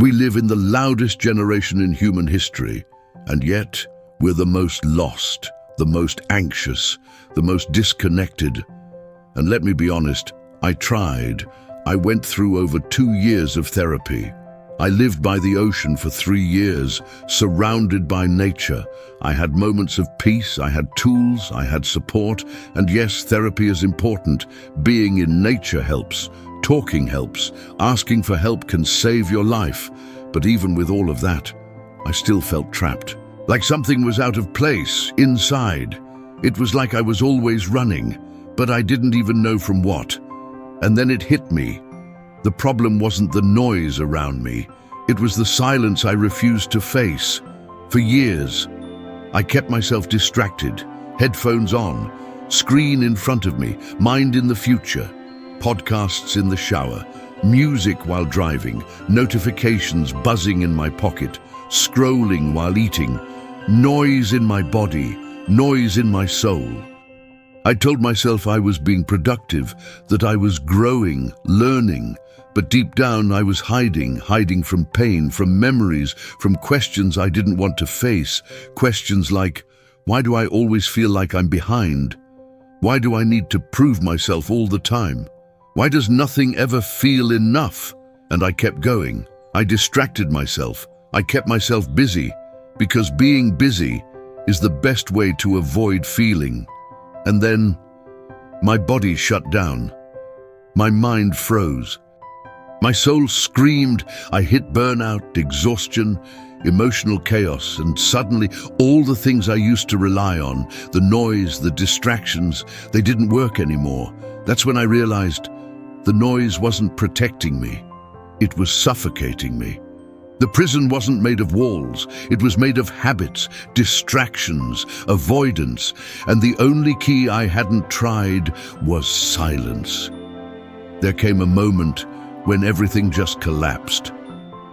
We live in the loudest generation in human history, and yet we're the most lost, the most anxious, the most disconnected. And let me be honest, I tried. I went through over 2 years of therapy. I lived by the ocean for 3 years, surrounded by nature. I had moments of peace, I had tools, I had support, and yes, therapy is important. Being in nature helps, talking helps, asking for help can save your life. But even with all of that, I still felt trapped. Like something was out of place, inside. It was like I was always running, but I didn't even know from what. And then it hit me. The problem wasn't the noise around me. It was the silence I refused to face. For years, I kept myself distracted, headphones on, screen in front of me, mind in the future, podcasts in the shower, music while driving, notifications buzzing in my pocket, scrolling while eating, noise in my body, noise in my soul. I told myself I was being productive, that I was growing, learning, but deep down I was hiding from pain, from memories, from questions I didn't want to face. Questions like, why do I always feel like I'm behind? Why do I need to prove myself all the time? Why does nothing ever feel enough? And I kept going. I distracted myself. I kept myself busy, because being busy is the best way to avoid feeling. And then, my body shut down. My mind froze. My soul screamed. I hit burnout, exhaustion, emotional chaos, and suddenly all the things I used to rely on, the noise, the distractions, they didn't work anymore. That's when I realized the noise wasn't protecting me. It was suffocating me. The prison wasn't made of walls. It was made of habits, distractions, avoidance, and the only key I hadn't tried was silence. There came a moment when everything just collapsed.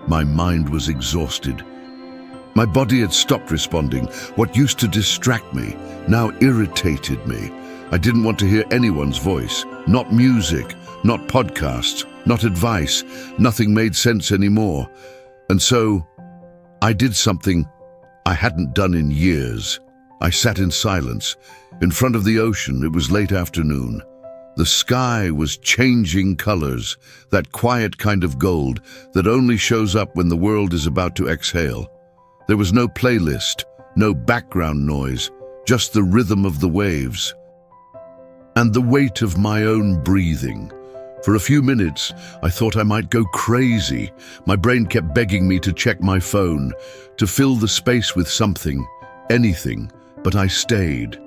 My mind was exhausted. My body had stopped responding. What used to distract me now irritated me. I didn't want to hear anyone's voice, not music, not podcasts, not advice. Nothing made sense anymore. And so, I did something I hadn't done in years. I sat in silence. In front of the ocean, it was late afternoon. The sky was changing colors, that quiet kind of gold that only shows up when the world is about to exhale. There was no playlist, no background noise, just the rhythm of the waves. And the weight of my own breathing. For a few minutes, I thought I might go crazy. My brain kept begging me to check my phone, to fill the space with something, anything, but I stayed.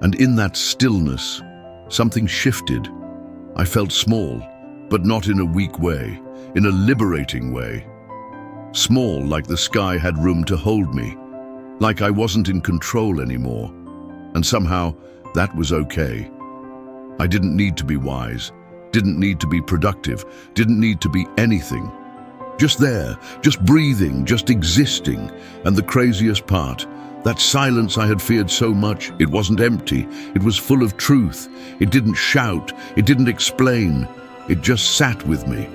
And in that stillness, something shifted. I felt small, but not in a weak way, in a liberating way. Small, like the sky had room to hold me, like I wasn't in control anymore. And somehow, that was okay. I didn't need to be wise. Didn't need to be productive, didn't need to be anything. Just there, just breathing, just existing. And the craziest part, that silence I had feared so much, it wasn't empty, it was full of truth. It didn't shout, it didn't explain, it just sat with me.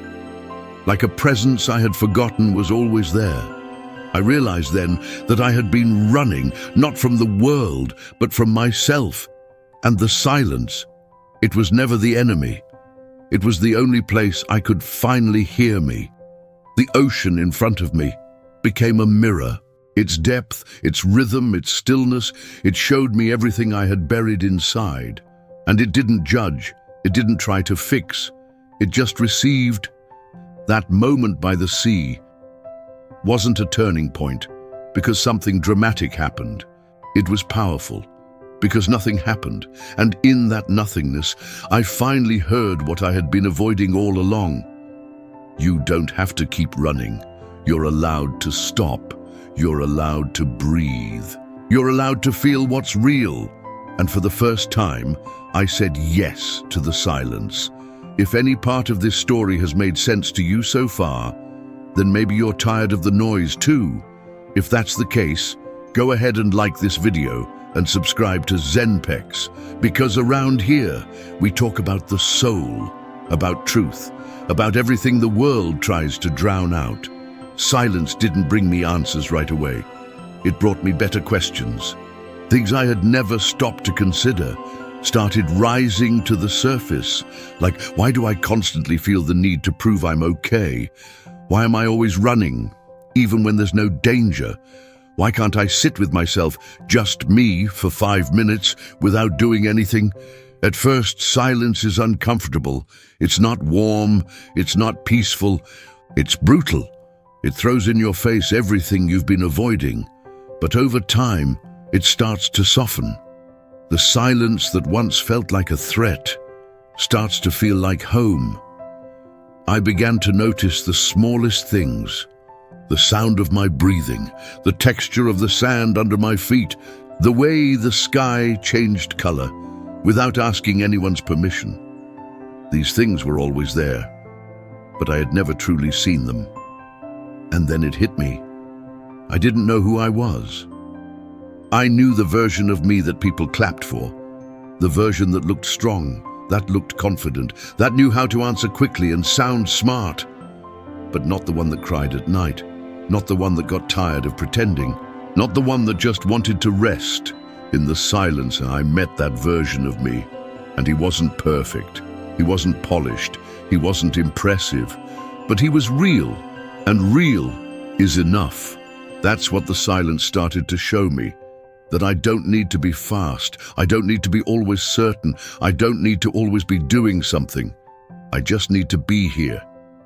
Like a presence I had forgotten was always there. I realized then that I had been running, not from the world, but from myself. And the silence, it was never the enemy. It was the only place I could finally hear me. The ocean in front of me became a mirror. Its depth, its rhythm, its stillness, it showed me everything I had buried inside. And it didn't judge, it didn't try to fix, it just received. That moment by the sea wasn't a turning point because something dramatic happened. It was powerful. Because nothing happened, and in that nothingness, I finally heard what I had been avoiding all along. You don't have to keep running. You're allowed to stop. You're allowed to breathe. You're allowed to feel what's real. And for the first time, I said yes to the silence. If any part of this story has made sense to you so far, then maybe you're tired of the noise too. If that's the case, go ahead and like this video and subscribe to Zenpex, because around here we talk about the soul, about truth, about everything the world tries to drown out. Silence didn't bring me answers right away. It brought me better questions. Things I had never stopped to consider started rising to the surface. Like, why do I constantly feel the need to prove I'm okay? Why am I always running, even when there's no danger? Why can't I sit with myself, just me, for 5 minutes without doing anything? At first, silence is uncomfortable. It's not warm, it's not peaceful, it's brutal. It throws in your face everything you've been avoiding. But over time, it starts to soften. The silence that once felt like a threat starts to feel like home. I began to notice the smallest things. The sound of my breathing, the texture of the sand under my feet, the way the sky changed color without asking anyone's permission. These things were always there, but I had never truly seen them. And then it hit me. I didn't know who I was. I knew the version of me that people clapped for, the version that looked strong, that looked confident, that knew how to answer quickly and sound smart, but not the one that cried at night, not the one that got tired of pretending, not the one that just wanted to rest. In the silence, I met that version of me, and he wasn't perfect, he wasn't polished, he wasn't impressive, but he was real, and real is enough. That's what the silence started to show me. That I don't need to be fast, I don't need to be always certain, I don't need to always be doing something. I just need to be here,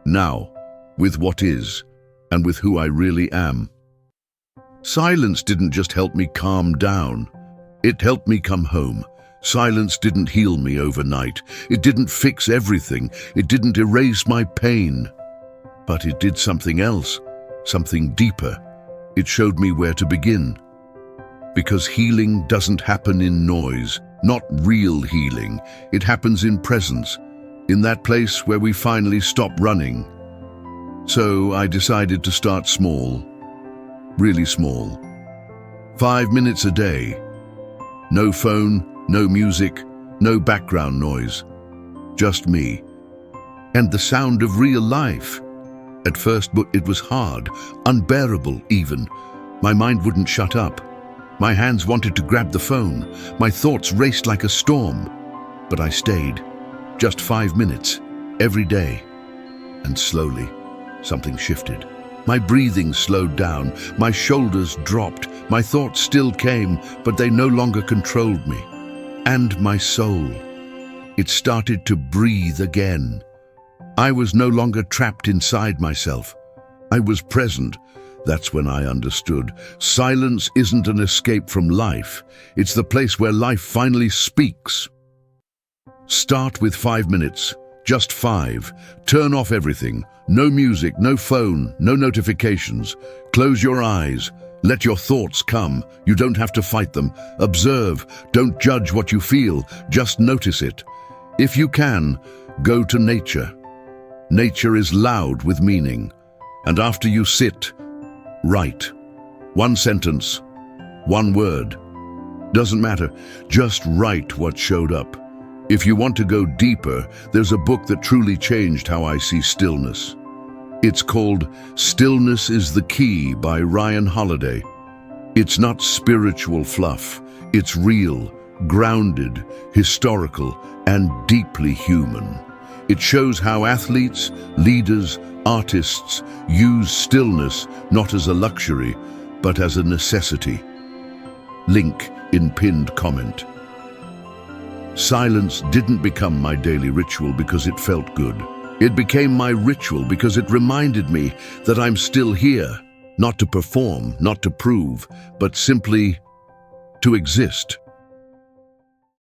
now, with what is, and with who I really am. Silence didn't just help me calm down, it helped me come home. Silence didn't heal me overnight, it didn't fix everything, it didn't erase my pain. But it did something else, something deeper. It showed me where to begin. Because healing doesn't happen in noise, not real healing. It happens in presence, in that place where we finally stop running. So I decided to start small, really small. 5 minutes a day. No phone, no music, no background noise. Just me. And the sound of real life. At first, it was hard, unbearable even. My mind wouldn't shut up. My hands wanted to grab the phone. My thoughts raced like a storm. But I stayed. Just 5 minutes, every day. And slowly, something shifted. My breathing slowed down. My shoulders dropped. My thoughts still came, but they no longer controlled me. And my soul. It started to breathe again. I was no longer trapped inside myself. I was present. That's when I understood. Silence isn't an escape from life. It's the place where life finally speaks. Start with 5 minutes. Just 5. Turn off everything. No music, no phone, no notifications. Close your eyes. Let your thoughts come. You don't have to fight them. Observe. Don't judge what you feel. Just notice it. If you can, go to nature. Nature is loud with meaning. And after you sit, write. 1 sentence, 1 word. Doesn't matter, just write what showed up. If you want to go deeper, there's a book that truly changed how I see stillness. It's called Stillness is the Key by Ryan Holiday. It's not spiritual fluff. It's real, grounded, historical, and deeply human. It shows how athletes, leaders, artists use stillness not as a luxury, but as a necessity. Link in pinned comment. Silence didn't become my daily ritual because it felt good. It became my ritual because it reminded me that I'm still here, not to perform, not to prove, but simply to exist.